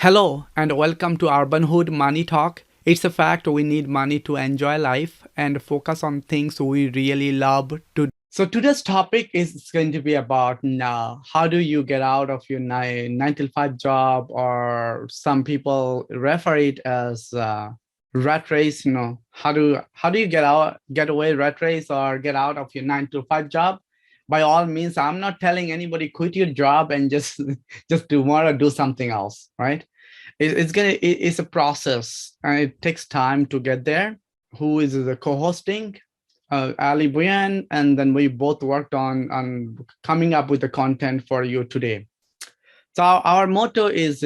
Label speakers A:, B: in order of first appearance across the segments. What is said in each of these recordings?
A: Hello and welcome to Urbanhood Money Talk. It's a fact we need money to enjoy life and focus on things we really love to. So today's topic is going to be about now how do you get out of your 9 to 5 job, or some people refer it as rat race. How do you get away rat race or get out of your 9 to 5 job? By all means, I'm not telling anybody quit your job and just just tomorrow do something else, right? It's a process and it takes time to get there. Who is the co-hosting? Ali Buyan, and then we both worked on coming up with the content for you today. So our motto is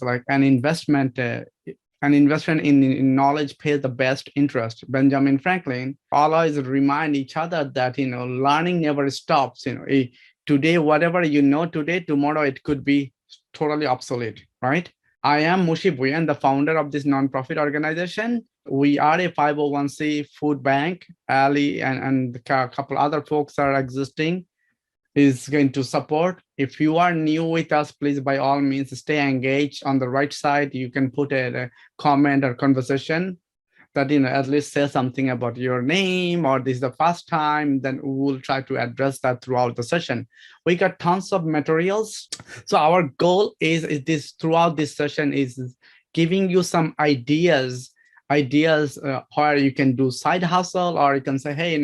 A: like an investment in knowledge pays the best interest. Benjamin Franklin always remind each other that learning never stops. Today whatever you know today, tomorrow it could be totally obsolete, right? I am Mushi Buyan, the founder of this nonprofit organization. We are a 501c food bank. Ali and a couple other folks are existing, is going to support. If you are new with us, please by all means stay engaged. On the right side, you can put a comment or conversation that at least say something about your name or this is the first time. Then we'll try to address that throughout the session. We got tons of materials. So our goal is this throughout this session is giving you some ideas where you can do side hustle, or you can say, hey,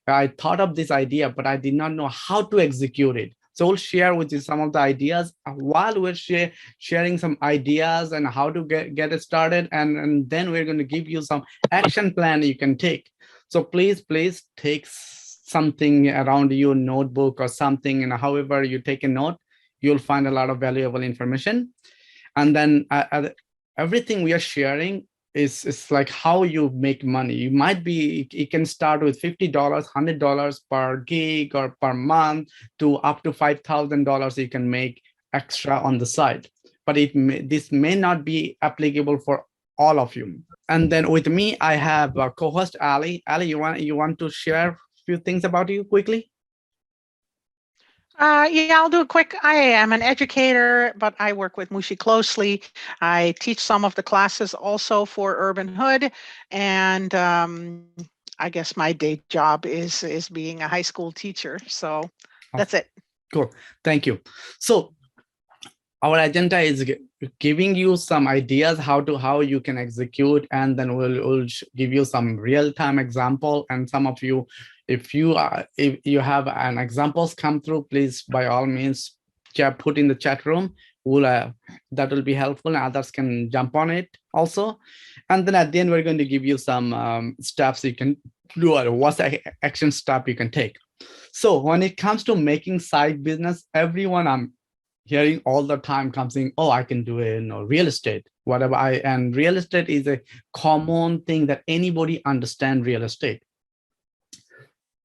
A: I thought of this idea, but I did not know how to execute it. So we'll share with you some of the ideas while we're sharing some ideas and how to get it started. And then we're going to give you some action plan you can take. So please take something around you, notebook or something, and however you take a note, you'll find a lot of valuable information. And then everything we are sharing is like how you make money. You can start with $50, $100 per gig or per month to up to $5,000 you can make extra on the side. But this may not be applicable for all of you. And then with me, I have co-host Ali. Ali, you want to share a few things about you quickly?
B: Yeah, I'll do a quick. I am an educator, but I work with Mushi closely. I teach some of the classes also for Urbanhood, and I guess my day job is being a high school teacher. So that's it.
A: Cool. Thank you. So our agenda is giving you some ideas how you can execute, and then we'll give you some real-time example. And some of you, if you have an examples come through, please by all means put in the chat room. That will be helpful, and others can jump on it also. And then at the end, we're going to give you some steps you can do, or what's the action step you can take. So when it comes to making side business, everyone I'm hearing all the time comes in, oh, I can do it, real estate, whatever. And real estate is a common thing that anybody understand real estate.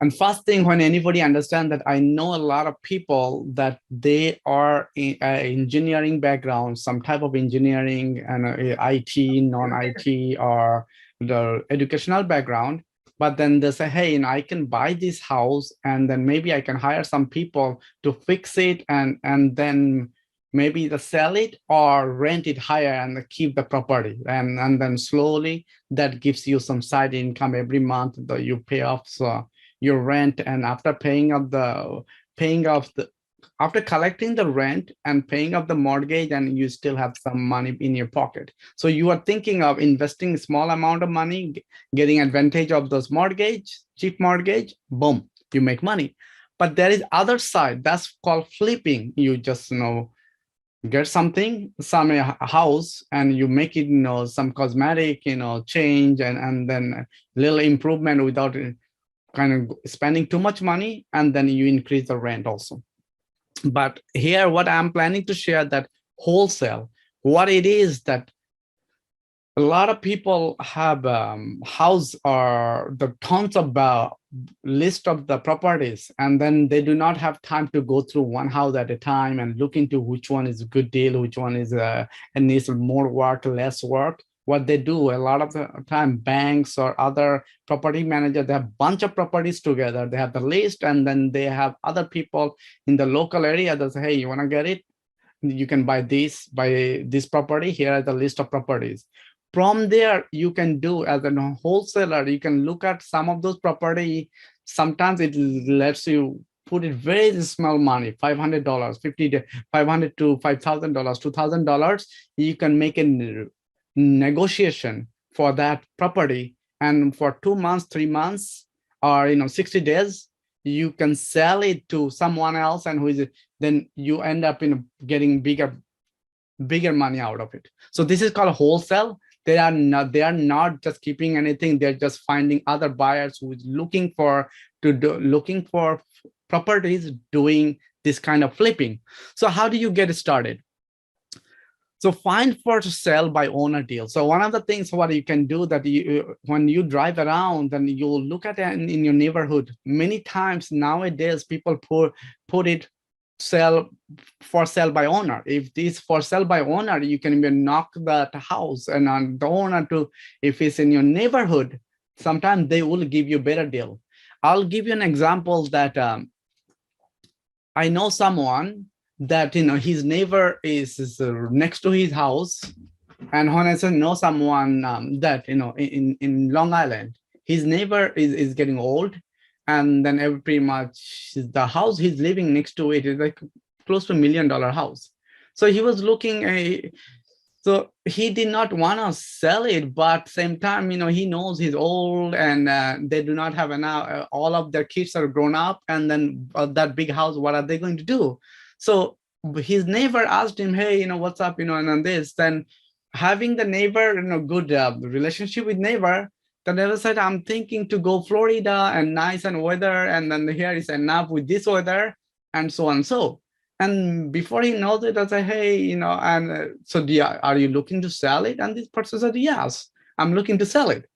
A: And first thing, when anybody understand that, I know a lot of people that they are in engineering background, some type of engineering and IT, non-IT, or the educational background. But then they say, hey, I can buy this house, and then maybe I can hire some people to fix it, and then maybe they sell it or rent it higher and keep the property. And then slowly that gives you some side income every month that you pay off your rent. And after after collecting the rent and paying off the mortgage, and you still have some money in your pocket. So you are thinking of investing a small amount of money, getting advantage of those cheap mortgage, boom, you make money. But there is other side, that's called flipping. You just get some house, and you make it some cosmetic change, and then a little improvement without kind of spending too much money, and then you increase the rent also. But here, what I'm planning to share, that wholesale, what it is that a lot of people have house or the tons of list of the properties, and then they do not have time to go through one house at a time and look into which one is a good deal, which one is and needs more work, less work. What they do a lot of the time, banks or other property managers, they have a bunch of properties together. They have the list, and then they have other people in the local area that say, hey, you want to get it? you can buy this property. Here are the list of properties. From there, you can do as a wholesaler, you can look at some of those property. Sometimes it lets you put it very small money, $500, 500 to $5,000, $2,000. You can make a negotiation for that property, and for 2 months, 3 months, or 60 days, you can sell it to someone else, and then you end up getting bigger money out of it. So this is called wholesale. They are not just keeping anything. They're just finding other buyers who is looking for properties, doing this kind of flipping. So how do you get started? So find for sell by owner deal. So one of the things what you can do that when you drive around, then you'll look at it in your neighborhood. Many times nowadays people put it for sale by owner. If this for sale by owner, you can even knock that house and on the owner to, if it's in your neighborhood, sometimes they will give you a better deal. I'll give you an example that I know someone that his neighbor is next to his house, and when I say know someone that in Long Island, his neighbor is getting old, and then pretty much the house he's living next to it is like close to $1 million house. So he was looking so he did not want to sell it, but same time, he knows he's old, and they do not have enough. All of their kids are grown up, and then that big house, what are they going to do? So his neighbor asked him, hey, what's up, and on this, then having the neighbor, good relationship with neighbor, the neighbor said, I'm thinking to go Florida and nice and weather, and then here is enough with this weather, and so on. So, and before he knows it, I said, hey, and so are you looking to sell it? And this person said, yes, I'm looking to sell it.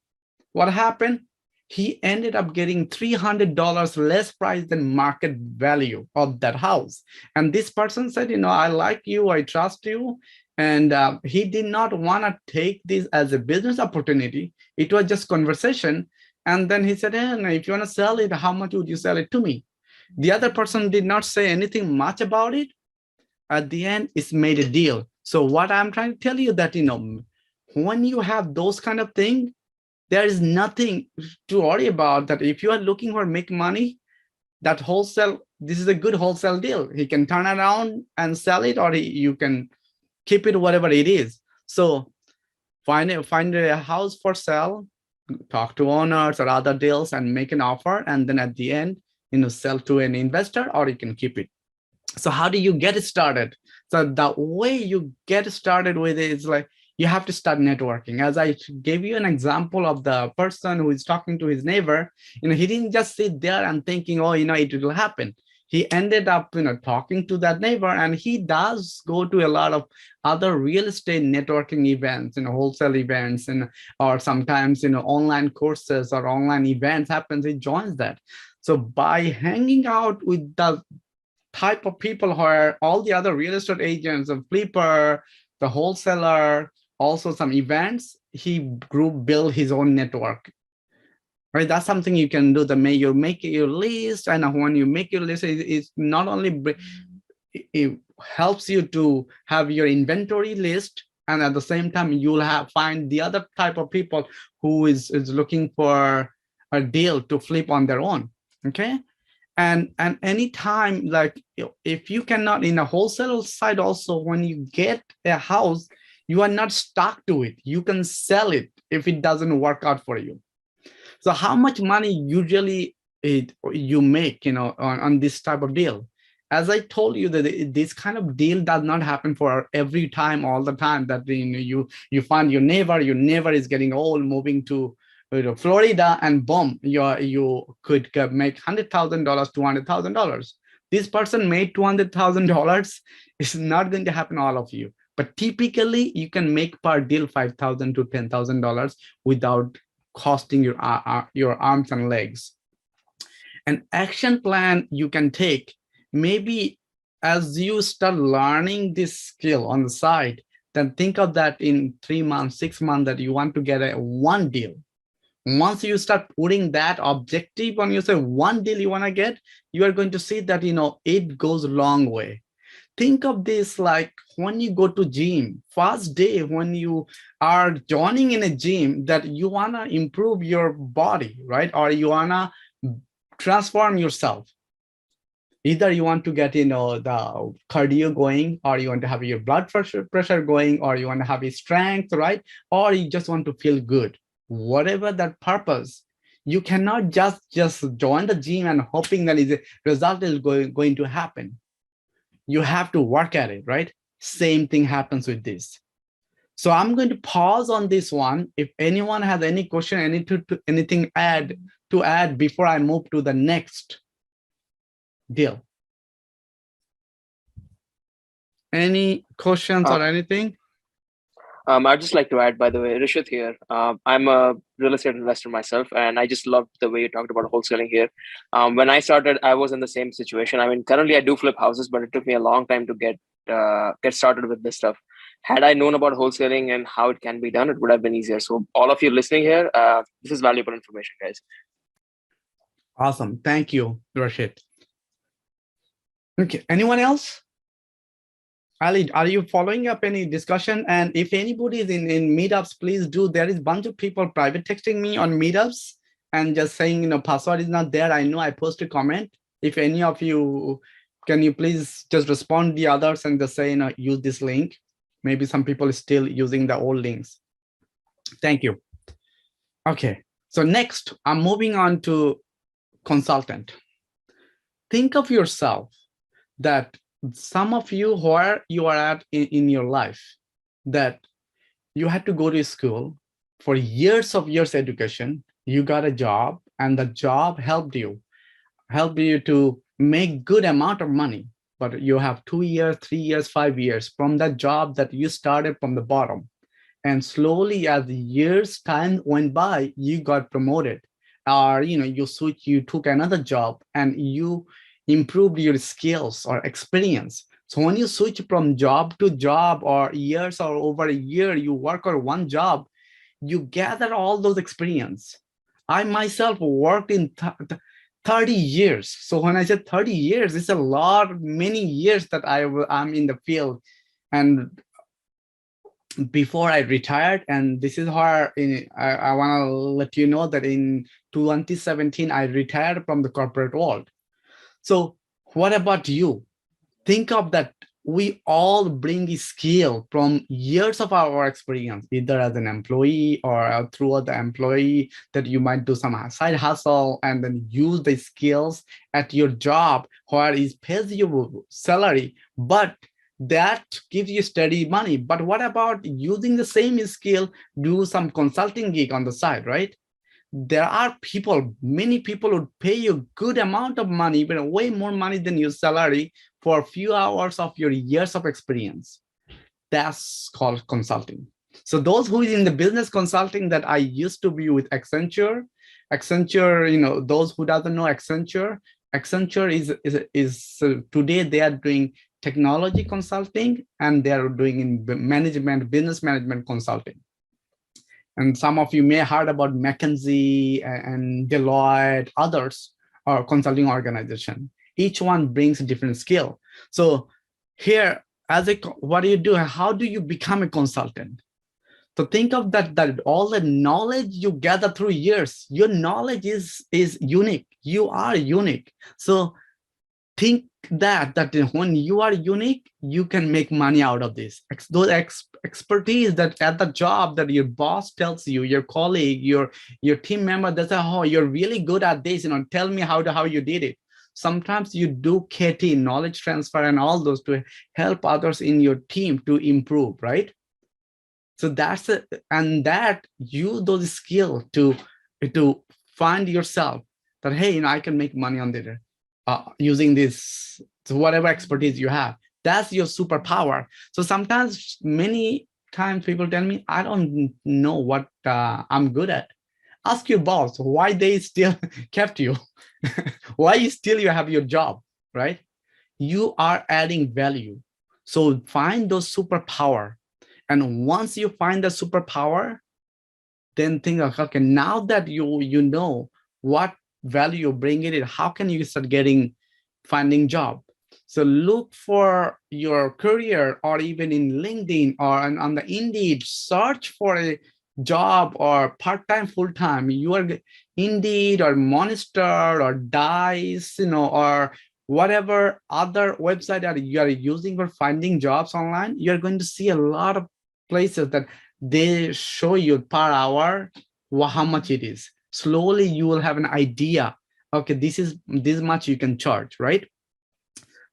A: What happened? He ended up getting $300 less price than market value of that house. And this person said, I like you, I trust you. And he did not want to take this as a business opportunity. It was just conversation. And then he said, hey, if you want to sell it, how much would you sell it to me? The other person did not say anything much about it. At the end, it's made a deal. So what I'm trying to tell you that, when you have those kind of things, there is nothing to worry about. That if you are looking for make money, that wholesale, this is a good wholesale deal. He can turn around and sell it, or you can keep it whatever it is. So find a house for sale, talk to owners or other deals and make an offer, and then at the end, sell to an investor, or you can keep it. So how do you get it started? So the way you get started with it is like, you have to start networking. As I gave you an example of the person who is talking to his neighbor, he didn't just sit there and thinking, oh, it will happen. He ended up, talking to that neighbor, and he does go to a lot of other real estate networking events, wholesale events, or sometimes, online courses or online events happens. He joins that. So by hanging out with the type of people who are all the other real estate agents, a flipper, the wholesaler, also some events, he built his own network. Right, that's something you can do. You make your list, and when you make your list, it's not only it helps you to have your inventory list, and at the same time you'll find the other type of people who is looking for a deal to flip on their own. Okay, and anytime, like if you cannot, in a wholesale side also, when you get a house, you are not stuck to it. You can sell it if it doesn't work out for you. So how much money usually you make, on this type of deal? As I told you, that this kind of deal does not happen for every time, all the time. That you find your neighbor is getting old, moving to Florida, and boom, you could make $100,000, $200,000. This person made $200,000. It's not going to happen all of you, but typically you can make per deal $5,000 to $10,000 without costing your arms and legs. An action plan you can take, maybe as you start learning this skill on the side, then think of that in 3 months, 6 months, that you want to get one deal. Once you start putting that objective on yourself, one deal you want to get, you are going to see that it goes a long way. Think of this like when you go to gym, first day when you are joining in a gym, that you want to improve your body, right? Or you want to transform yourself. Either you want to get, the cardio going, or you want to have your blood pressure going, or you want to have a strength, right? Or you just want to feel good. Whatever that purpose, you cannot just join the gym and hoping that is a result is going to happen. You have to work at it, right? Same thing happens with this. So I'm going to pause on this one. If anyone has any question, anything to add before I move to the next deal. Any questions or anything?
C: I'd just like to add, by the way, Rishit here. I'm a real estate investor myself, and I just loved the way you talked about wholesaling here. When I started, I was in the same situation. I mean, currently I do flip houses, but it took me a long time to get started with this stuff. Had I known about wholesaling and how it can be done, it would have been easier. So all of you listening here, this is valuable information, guys.
A: Awesome. Thank you, Rashid. Okay. Anyone else? Ali, are you following up any discussion? And if anybody is in meetups, please do. There is a bunch of people private texting me on meetups and just saying, password is not there. I know I post a comment. If any of you, can you please just respond the others and just say, use this link. Maybe some people are still using the old links. Thank you. Okay. So next, I'm moving on to consultant. Think of yourself that some of you where you are at in your life, that you had to go to school for years education, you got a job, and the job helped you to make good amount of money, but you have 2 years, 3 years, 5 years from that job that you started from the bottom. And slowly as the years time went by, you got promoted, or you took another job and you improved your skills or experience. So when you switch from job to job, or years or over a year, you work on one job, you gather all those experience. I myself worked in 30 years. So when I said 30 years, it's a lot, many years that I'm in the field. And before I retired, and this is how I want to let you know that in 2017, I retired from the corporate world. So what about you? Think of that. We all bring a skill from years of our experience, either as an employee or through the employee, that you might do some side hustle and then use the skills at your job where it pays you salary, but that gives you steady money. But what about using the same skill, do some consulting gig on the side, right? There are people, many people would pay you good amount of money, even way more money than your salary, for a few hours of your years of experience. That's called consulting. So those who is in the business consulting, that I used to be with Accenture, those who doesn't know Accenture is today they are doing technology consulting, and they are doing in business management consulting. And some of you may have heard about McKinsey and Deloitte, others, or consulting organization. Each one brings a different skill. So here, what do you do? How do you become a consultant? So think of that all the knowledge you gather through years, your knowledge is unique. You are unique. So think that when you are unique, you can make money out of this. Those expertise that at the job that your boss tells you, your colleague, your team member, that's oh, you're really good at this, tell me how you did it. Sometimes you do KT, knowledge transfer, and all those to help others in your team to improve, right? So that's it, and that use those skills to find yourself that, hey, I can make money on this. Using this, so whatever expertise you have, that's your superpower. So sometimes, many times people tell me, I don't know what I'm good at. Ask your boss why they still kept you, why you have your job, right? You are adding value. So find those superpower. And once you find the superpower, then think of, okay, now that you know what value you bring it in, how can you start finding job? So look for your career, or even in LinkedIn or on the Indeed, search for a job or part-time, full-time. You are Indeed or Monster or Dice, or whatever other website that you are using for finding jobs online, you're going to see a lot of places that they show you per hour how much it is. Slowly you will have an idea. Okay, this much you can charge, right?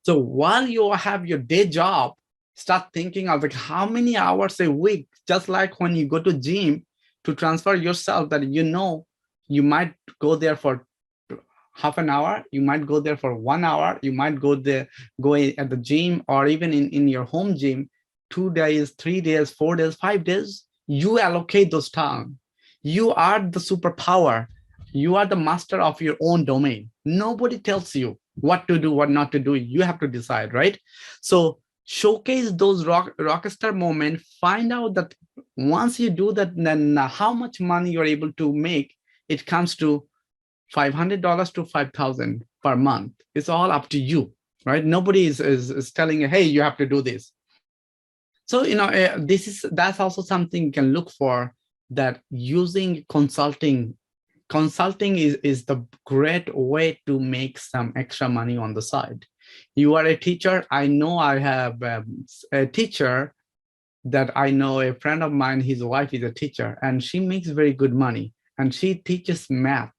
A: So while you have your day job, start thinking of like how many hours a week, just like when you go to gym to transfer yourself, that you might go there for half an hour, you might go there for 1 hour, you might go at the gym, or even in your home gym 2 days, 3 days, 4 days, 5 days. You allocate those time. You are the superpower. You are the master of your own domain. Nobody tells you what to do, what not to do. You have to decide, right? So showcase those rock star moments. Find out that once you do that, then how much money you're able to make. It comes to $500 to $5,000 per month. It's all up to you, right? Nobody is telling you, hey, you have to do this. So that's also something you can look for, that using consulting is the great way to make some extra money on the side. You are a teacher. I know I have a teacher that I know, a friend of mine, his wife is a teacher, and she makes very good money, and she teaches math.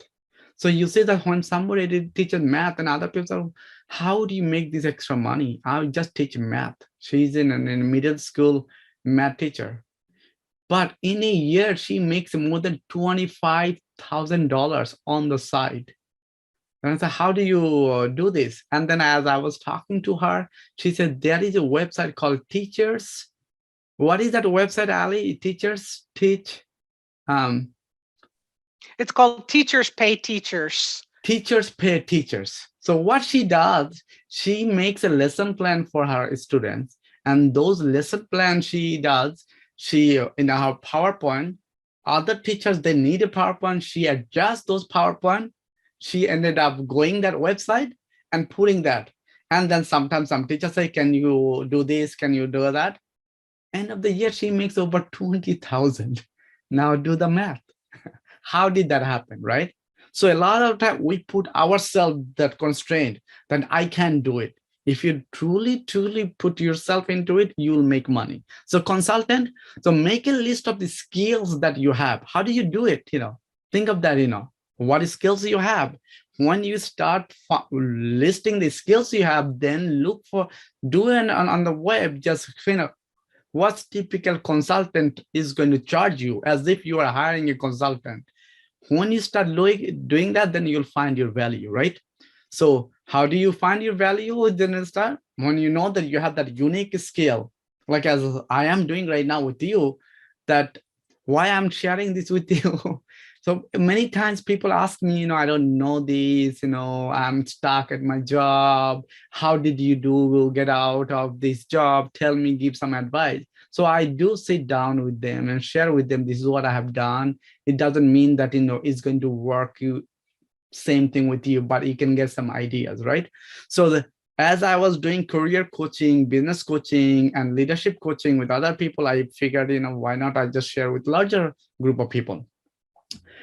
A: So you see that when somebody teaches math, and other people say, how do you make this extra money? I'll just teach math. She's in a middle school math teacher. But in a year, she makes more than $25,000 on the side. And I said, how do you do this? And then as I was talking to her, she said, there is a website called Teachers. What is that website, Ali? Teachers teach.
B: It's called Teachers Pay Teachers.
A: Teachers Pay Teachers. So what she does, she makes a lesson plan for her students. And those lesson plans she does, in her PowerPoint, other teachers, they need a PowerPoint. She adjusts those PowerPoint. She ended up going that website and putting that. And then sometimes some teachers say, can you do this? Can you do that? End of the year, she makes over 20,000. Now do the math. How did that happen, right? So a lot of time we put ourselves that constraint that I can't do it. If you truly put yourself into it, you'll make money. So consultant, so make a list of the skills that you have. How do you do it? Think of that, what skills you have. When you start listing the skills you have, then look for, on the web, just what's typical consultant is going to charge you, as if you are hiring a consultant. When you start doing that, then you'll find your value, right? So how do you find your value? Then start when you know that you have that unique skill, like as I am doing right now with you, that why I'm sharing this with you. So many times people ask me, I don't know this, I'm stuck at my job. How did you get out of this job? Tell me, give some advice. So I do sit down with them and share with them, this is what I have done. It doesn't mean that, it's going to work same thing with you, but you can get some ideas, right? So as I was doing career coaching, business coaching, and leadership coaching with other people, I figured, why not I just share with larger group of people.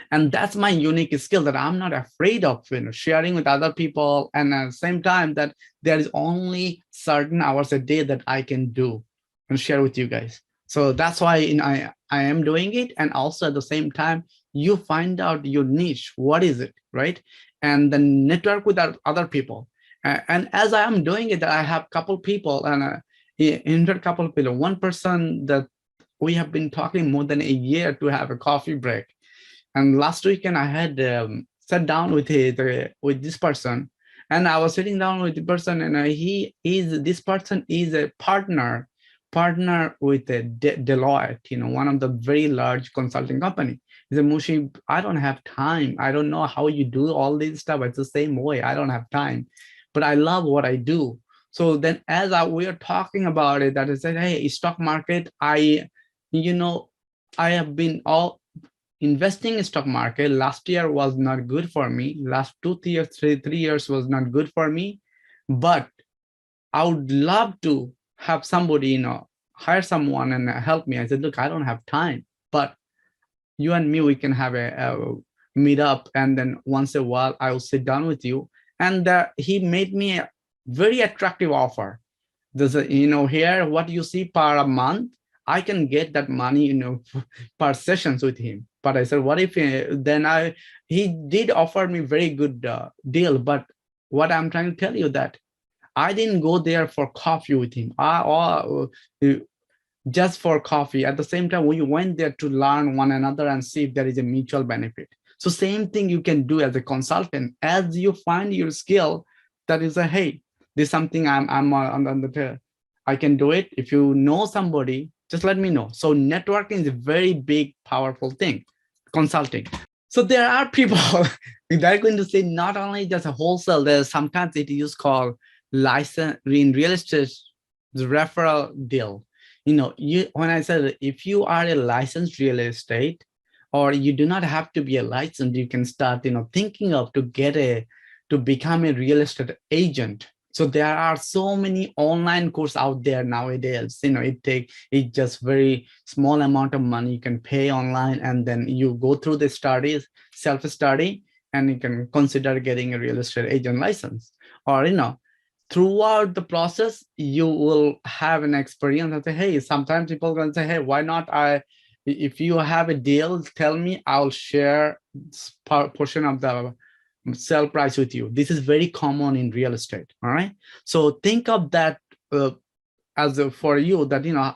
A: And that's my unique skill, that I'm not afraid of sharing with other people. And at the same time, that there is only certain hours a day that I can do and share with you guys. So that's why I am doing it. And also at the same time, you find out your niche. What is it, right? And then network with other people. And as I am doing it, I have a couple people and a couple of people. One person that we have been talking more than a year to have a coffee break. And last weekend I had sat down with this person, and I was sitting down with the person, and this person is a partner with Deloitte, one of the very large consulting company. He said, Mushi, I don't have time. I don't know how you do all this stuff. It's the same way. I don't have time, but I love what I do. So then as we are talking about it, that I said, hey, stock market, I have been investing in stock market. Last year was not good for me. Last 2 years, 3 years was not good for me. But I would love to have somebody, hire someone and help me. I said, look, I don't have time, but you and me, we can have a meet up, and then once a while I will sit down with you. And he made me a very attractive offer. There's a, here what you see per a month, I can get that money, per sessions with him. But I said, what if then he did offer me very good deal. But what I'm trying to tell you that I didn't go there for coffee with him. Just for coffee. At the same time, we went there to learn one another and see if there is a mutual benefit. So same thing you can do as a consultant. As you find your skill, that is hey, this is something I'm on the I can do it. If you know somebody, just let me know. So networking is a very big, powerful thing. Consulting. So there are people that are going to say not only just a wholesale, there's sometimes it is called license in real estate, the referral deal. When I said, if you are a licensed real estate, or you do not have to be a licensed, you can start, thinking of to become a real estate agent. So there are so many online courses out there nowadays. It just very small amount of money you can pay online, and then you go through the studies, self-study, and you can consider getting a real estate agent license. Or, throughout the process, you will have an experience and say, hey, sometimes people are going to say, hey, why not if you have a deal, tell me, I'll share portion of the sell price with you. This is very common in real estate. All right. So think of that for you that,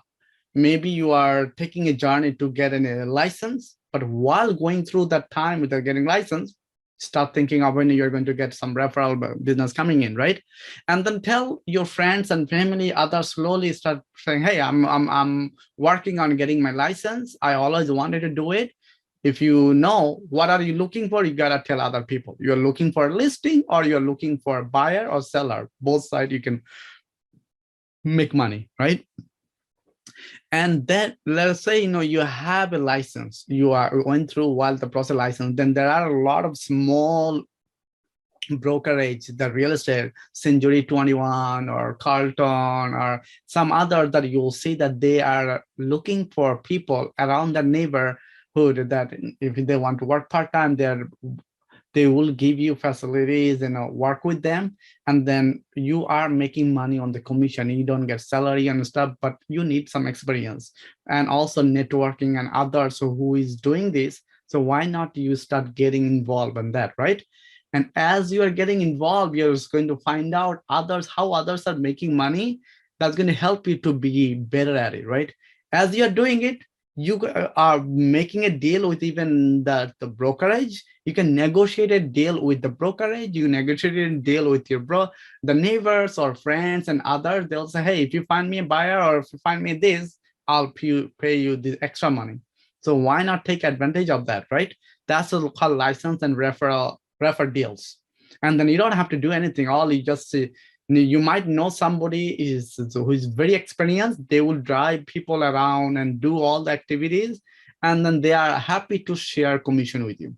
A: maybe you are taking a journey to get a license, but while going through that time without getting license, start thinking of when you're going to get some referral business coming in, right? And then tell your friends and family, others slowly start saying, hey, I'm working on getting my license. I always wanted to do it. If you know, what are you looking for? You gotta tell other people. You're looking for a listing, or you're looking for a buyer or seller. Both sides you can make money, right? And then let's say, you have a license, you are going through while the process license, then there are a lot of small brokerage, the real estate, Century 21 or Carlton or some other, that you'll see that they are looking for people around the neighborhood that if they want to work part-time, they will give you facilities and work with them, and then you are making money on the commission. You don't get salary and stuff, but you need some experience and also networking and others who is doing this. So why not you start getting involved in that, right? And as you are getting involved, you're going to find out how others are making money. That's going to help you to be better at it, right? As you're doing it, you are making a deal with even the brokerage. You can negotiate a deal with the brokerage. You negotiate a deal with the neighbors or friends and others. They'll say, hey, if you find me a buyer or if you find me this, I'll pay you this extra money. So why not take advantage of that, right? That's called license and refer deals. And then you don't have to do anything. All you just see, you might know somebody who is very experienced. They will drive people around and do all the activities, and then they are happy to share commission with you.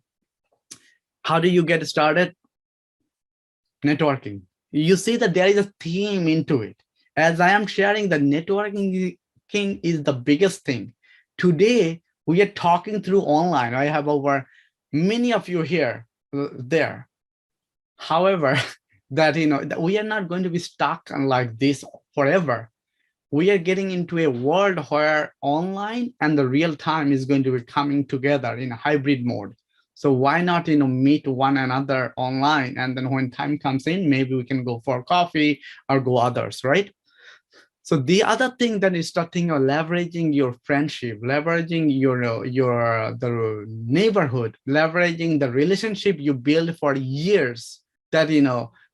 A: How do you get started? Networking. You see that there is a theme into it. As I am sharing, the networking is the biggest thing. Today, we are talking through online. I have over many of you here, there. However, that that we are not going to be stuck on like this forever. We are getting into a world where online and the real time is going to be coming together in a hybrid mode. So why not meet one another online, and then when time comes in, maybe we can go for coffee or go others, right? So the other thing that is starting leveraging your friendship, leveraging the neighborhood, leveraging the relationship you build for years, that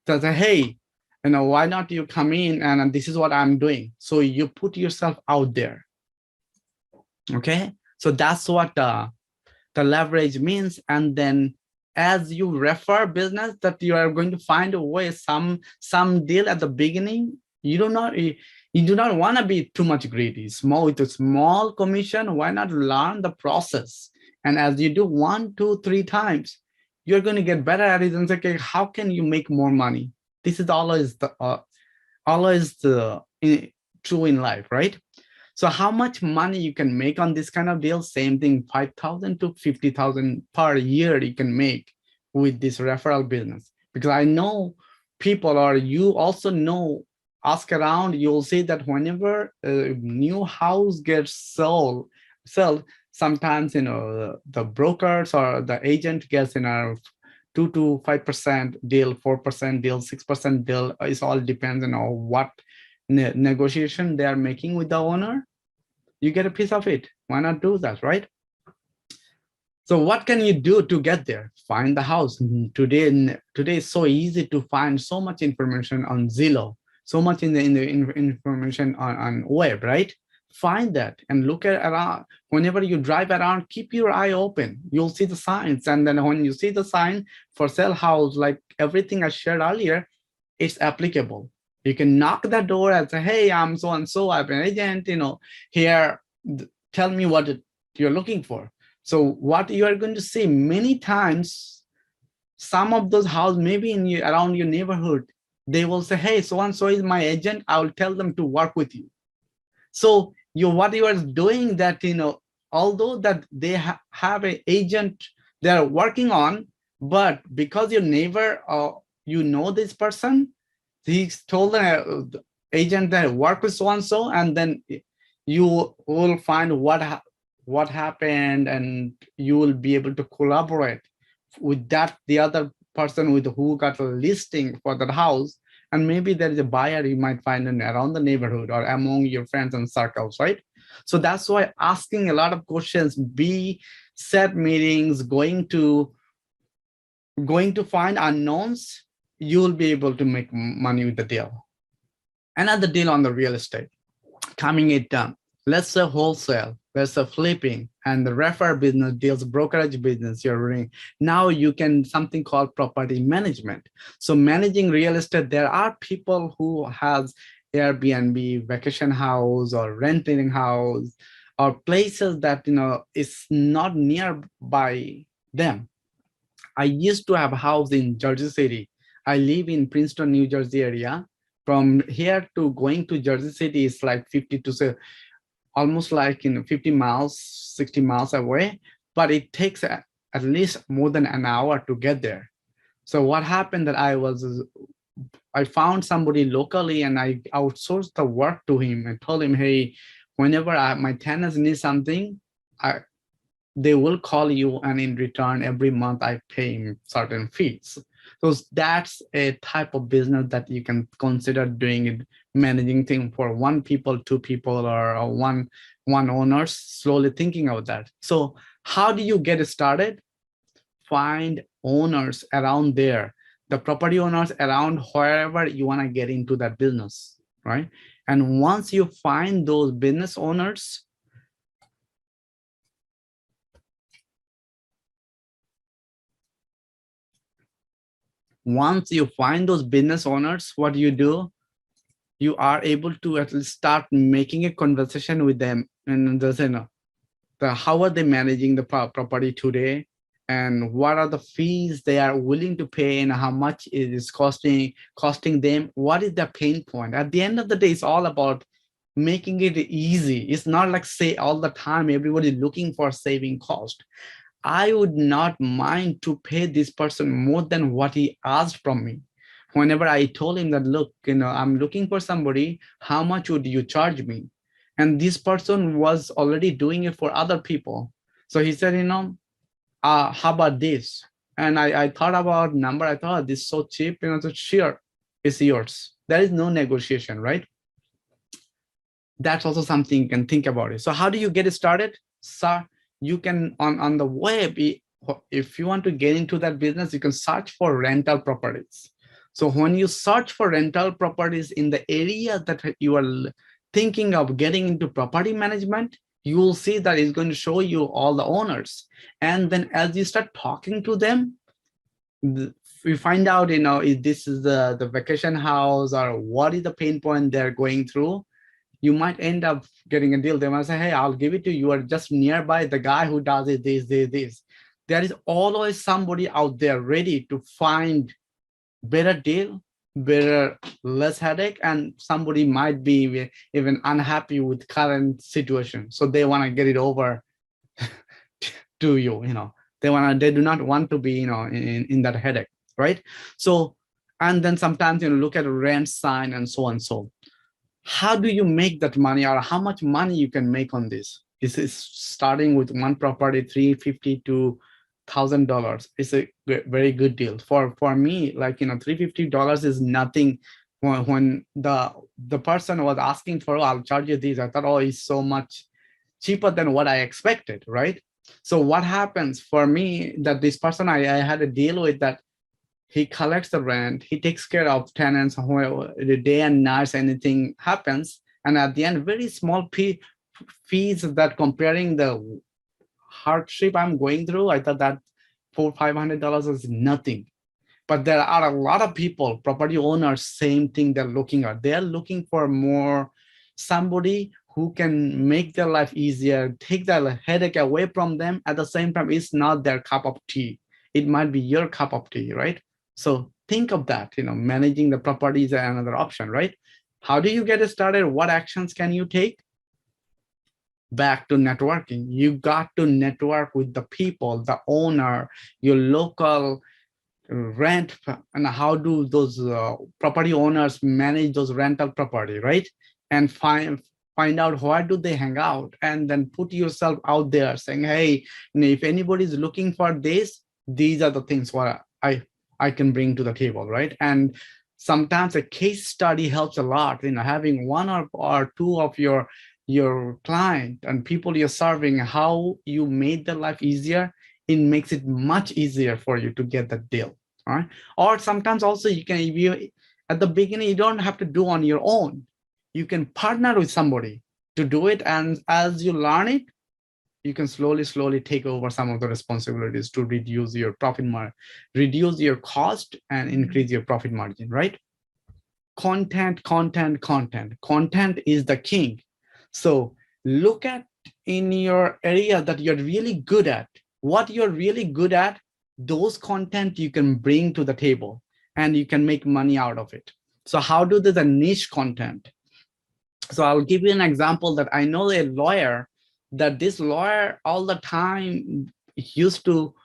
A: that hey, why not you come in and this is what I'm doing. So you put yourself out there. Okay, so that's what the leverage means. And then as you refer business, that you are going to find a way, some deal at the beginning. You do not want to be too much greedy. With a small commission, why not learn the process? And as you do 1, 2, 3 times, you're going to get better at it and say, okay, how can you make more money? This is always always true in life, right? So how much money you can make on this kind of deal? Same thing, 5,000 to 50,000 per year you can make with this referral business. Because I know people, or you also know, ask around, you'll see that whenever a new house gets sold, sometimes the brokers or the agent gets 2 to 5% deal, 4% deal, 6% deal. It all depends on what negotiation they are making with the owner. You get a piece of it. Why not do that, right? So what can you do to get there? Find the house. Today is so easy to find so much information on Zillow, so much in the information on web, right? Find that and look at around. Whenever you drive around, keep your eye open. You'll see the signs, and then when you see the sign for sale house, like everything I shared earlier, it's applicable. You can knock the door and say, hey, I'm so and so, I'm an agent, here, tell me what you're looking for. So what you are going to see many times, some of those houses, maybe around your neighborhood, they will say, hey, so and so is my agent, I will tell them to work with you. So what you are doing that, although that they have an agent they're working on, but because your neighbor, this person, he's told the agent that work with so and so, and then you will find what happened, and you will be able to collaborate with the other person with who got a listing for that house, and maybe there is a buyer you might find around the neighborhood or among your friends and circles, right? So that's why asking a lot of questions, be set meetings, going to find unknowns, you will be able to make money with the deal. Another deal on the real estate, coming it down. Let's say wholesale, let's say flipping, and the refer business deals, brokerage business you're running. Now you can something called property management. So managing real estate, there are people who has Airbnb, vacation house, or renting house, or places that is not nearby them. I used to have a house in Jersey City. I live in Princeton, New Jersey area. From here to going to Jersey City is like 50 to almost like 50 miles, 60 miles away, but it takes at least more than an hour to get there. So what happened that I found somebody locally, and I outsourced the work to him and told him, hey, whenever my tenants need something, they will call you, and in return, every month I pay him certain fees. So that's a type of business that you can consider doing it, managing thing for one people, two people, or one owners, slowly thinking of that. So how do you get started? Find owners around there, the property owners around wherever you want to get into that business, right? And once you find those business owners, what do? You are able to at least start making a conversation with them, and how are they managing the property today, and what are the fees they are willing to pay, and how much it is costing them, what is the pain point. At the end of the day, it's all about making it easy. It's not like say all the time everybody looking for saving cost. I would not mind to pay this person more than what he asked from me. Whenever I told him that, look, I'm looking for somebody, how much would you charge me? And this person was already doing it for other people. So he said, how about this? And I thought about number. I thought, this is so cheap, so sure, it's yours. There is no negotiation, right? That's also something you can think about it. So how do you get it started? So you can, on the web, if you want to get into that business, you can search for rental properties. So when you search for rental properties in the area that you are thinking of getting into property management, you will see that it's going to show you all the owners. And then as you start talking to them, we find out, if this is the vacation house, or what is the pain point they're going through, you might end up getting a deal. They might say, hey, I'll give it to you. You are just nearby the guy who does it, this. There is always somebody out there ready to find better deal better, less headache, and somebody might be even unhappy with current situation, so they want to get it over to you. They do not want to be in that headache, right? So, and then sometimes look at a rent sign and so on. So how do you make that money, or how much money you can make on this? This is starting with one property, $350 to $1,000. It's a very good deal for me. Like $350 is nothing. When the person was asking for, oh, I'll charge you this, I thought, oh, it's so much cheaper than what I expected, right? So what happens for me, that this person I had a deal with, that he collects the rent, he takes care of tenants the day and nights, anything happens, and at the end, very small fees that comparing the hardship I'm going through, I thought that $400-500 is nothing. But there are a lot of people, property owners, same thing they're looking at. They're looking for more, somebody who can make their life easier, take the headache away from them. At the same time, it's not their cup of tea. It might be your cup of tea, right? So think of that, managing the property is another option, right? How do you get started? What actions can you take? Back to networking. You got to network with the people, the owner, your local rent, and how do those property owners manage those rental property, right? And find out where do they hang out, and then put yourself out there saying, hey, if anybody's looking for this, these are the things what I can bring to the table, right? And sometimes a case study helps a lot. Having one or two of your client and people you're serving, how you made their life easier, it makes it much easier for you to get the deal. All right. Or sometimes also you can, if you at the beginning, you don't have to do on your own. You can partner with somebody to do it, and as you learn it, you can slowly take over some of the responsibilities to reduce your profit margin, reduce your cost, and increase your profit margin, right? Content is the king. So look at in your area that you're really good at, what you're really good at, those content you can bring to the table and you can make money out of it. So how do this a niche content? So I'll give you an example that I know a lawyer, that this lawyer all the time used to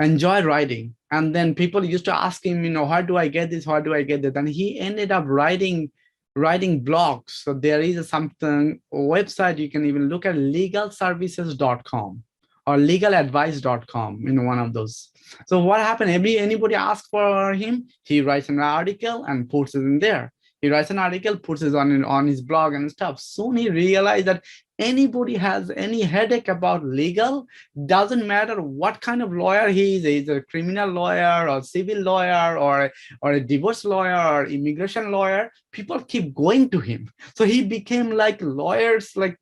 A: enjoy writing. And then people used to ask him, how do I get this? How do I get that? And he ended up writing blogs. So there is something, a website, you can even look at legalservices.com or legaladvice.com, one of those. So what happened? Anybody asks for him, he writes an article and puts it in there. He writes an article, puts it on his blog and stuff. Soon he realized that anybody has any headache about legal, doesn't matter what kind of lawyer he is. He's a criminal lawyer or civil lawyer or a divorce lawyer or immigration lawyer, people keep going to him. So he became like lawyers, like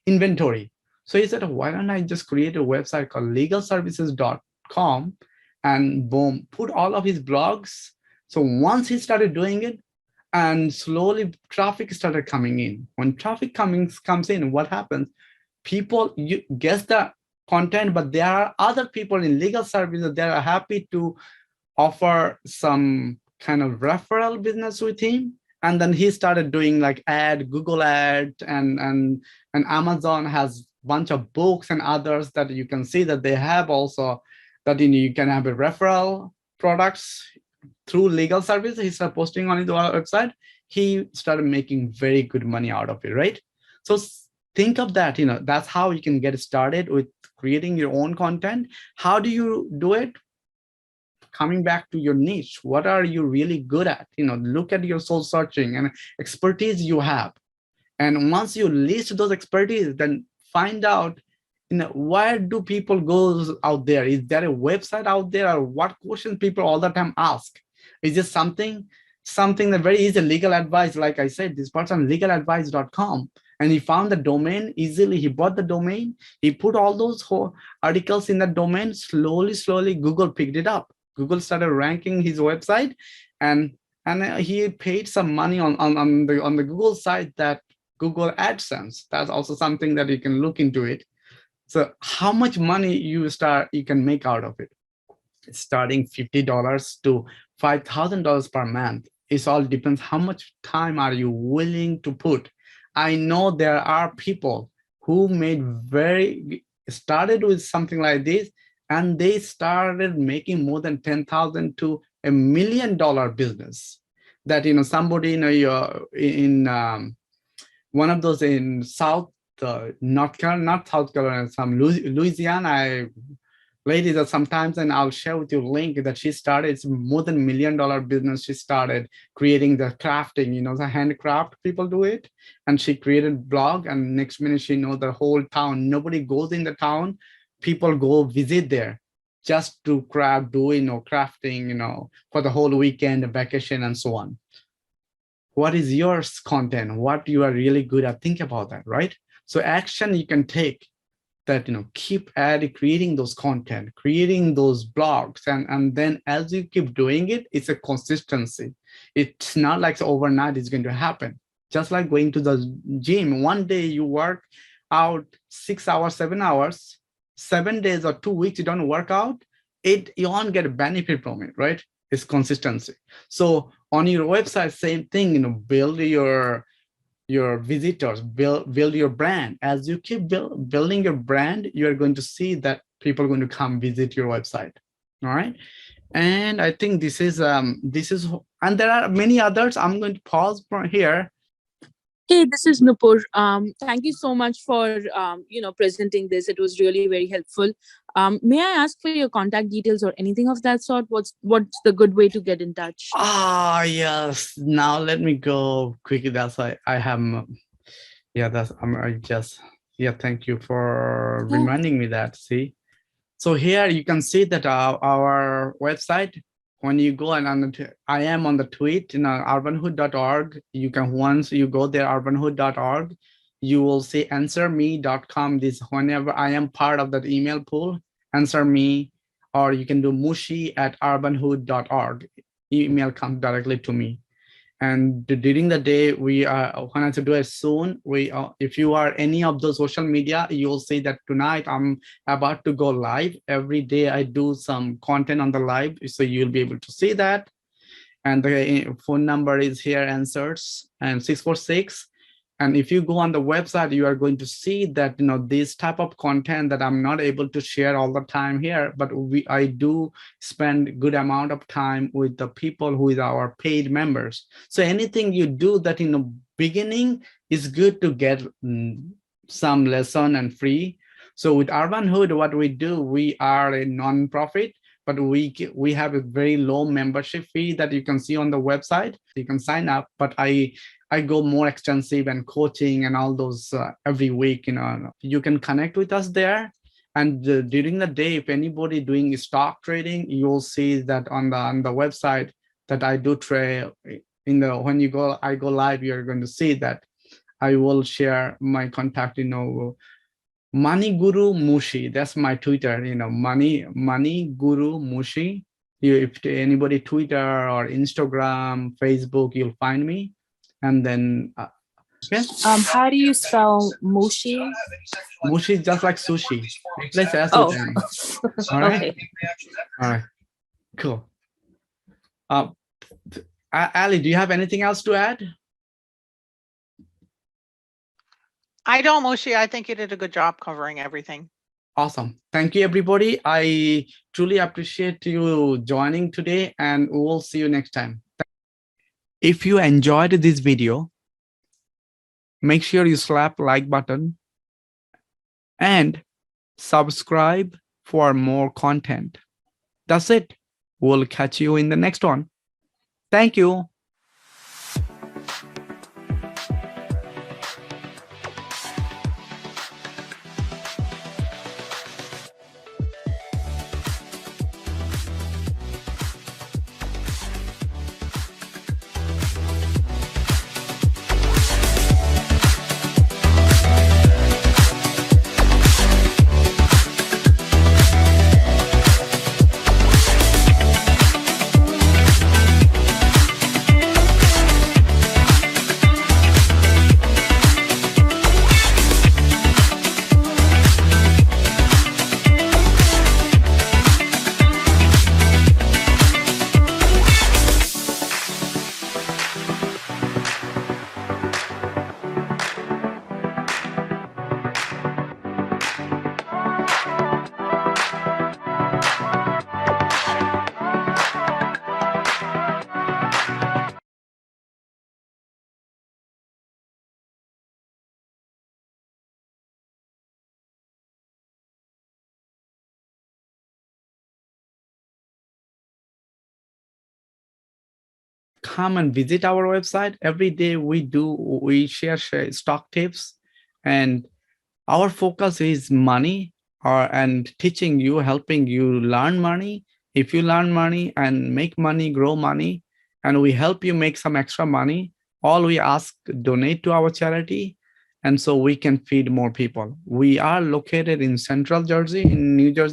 A: inventory. So he said, why don't I just create a website called legalservices.com and boom, put all of his blogs. So once he started doing it, and slowly traffic started coming in. When traffic comes in, what happens? People guess the content, but there are other people in legal services that are happy to offer some kind of referral business with him. And then he started doing like Google ad, and Amazon has a bunch of books and others that you can see that they have also, that you can have a referral products through legal service. He started posting on his website. He started making very good money out of it, right? So think of that, that's how you can get started with creating your own content. How do you do it? Coming back to your niche, what are you really good at? Look at your soul searching and expertise you have. And once you list those expertise, then find out, where do people go out there? Is there a website out there, or what questions people all the time ask? Is this something that very easy? Legal advice, like I said, this person legaladvice.com, and he found the domain easily. He bought the domain, he put all those articles in that domain. Slowly Google picked it up. Google started ranking his website, and he paid some money on the Google site, that Google AdSense. That's also something that you can look into it. So how much money you can make out of it? It's starting $50 to $5,000 per month. It all depends how much time are you willing to put. I know there are people who started with something like this, and they started making more than 10,000 to $1 million business. That, somebody, you're in one of those in South, North Carolina, not South Carolina, some Louisiana ladies that sometimes, and I'll share with you a link that she started. It's more than $1 million business. She started creating the crafting, the handcraft people do it. And she created blog, and next minute she knows the whole town. Nobody goes in the town. People go visit there just to craft, crafting, for the whole weekend, vacation, and so on. What is your content? What you are really good at? Think about that, right? So action you can take that, keep creating those content, creating those blogs. And then as you keep doing it, it's a consistency. It's not like overnight it's going to happen. Just like going to the gym, one day you work out 6 hours, 7 hours, 7 days or 2 weeks, you don't work out, you won't get a benefit from it, right? It's consistency. So on your website, same thing, build your visitors, build your brand. As you keep building your brand, you're going to see that people are going to come visit your website. All right. And I think this is, and there are many others. I'm going to pause from here.
D: Hey, this is Nupur. Thank you so much for, presenting this. It was really very helpful. May I ask for your contact details or anything of that sort? What's the good way to get in touch?
A: Ah, yes. Now let me go quickly. That's why I have, thank you for reminding me that, see. So here you can see that our website, when you go and I am on the tweet, urbanhood.org. You can, once you go there, urbanhood.org, you will see answerme.com. This, whenever I am part of that email pool, answer me, or you can do mushi@urbanhood.org. Email comes directly to me. And during the day, we are when I do it soon. If you are any of those social media, you'll see that tonight I'm about to go live. Every day I do some content on the live, so you'll be able to see that. And the phone number is here, answers, and 646. And if you go on the website, you are going to see that, this type of content that I'm not able to share all the time here, but I do spend good amount of time with the people who is our paid members. So anything you do that in the beginning is good to get some lesson and free. So with Urban Hood, what we do, we are a non-profit, but we have a very low membership fee that you can see on the website. You can sign up, but I go more extensive and coaching and all those every week. You can connect with us there. And during the day, if anybody doing stock trading, you'll see that on the website that I do trade. When I go live, you're going to see that I will share my contact. Money Guru Mushi, that's my Twitter. Money Guru Mushi. If anybody Twitter or Instagram, Facebook, you'll find me. And then,
D: how do you spell Mushi?
A: Mushi is just like sushi. Replace S with M. All right.
D: Okay.
A: All right. Cool. Ali, do you have anything else to add?
B: I don't, Mushi. I think you did a good job covering everything.
A: Awesome. Thank you, everybody. I truly appreciate you joining today, and we will see you next time. If you enjoyed this video, make sure you slap like button and subscribe for more content. That's it. We'll catch you in the next one. Thank you. come and visit our website. Every day we share stock tips, and our focus is money and teaching you, helping you learn money. If you learn money and make money, grow money, and we help you make some extra money, all we ask, donate to our charity, and so we can feed more people. We are located in Central Jersey, in New Jersey.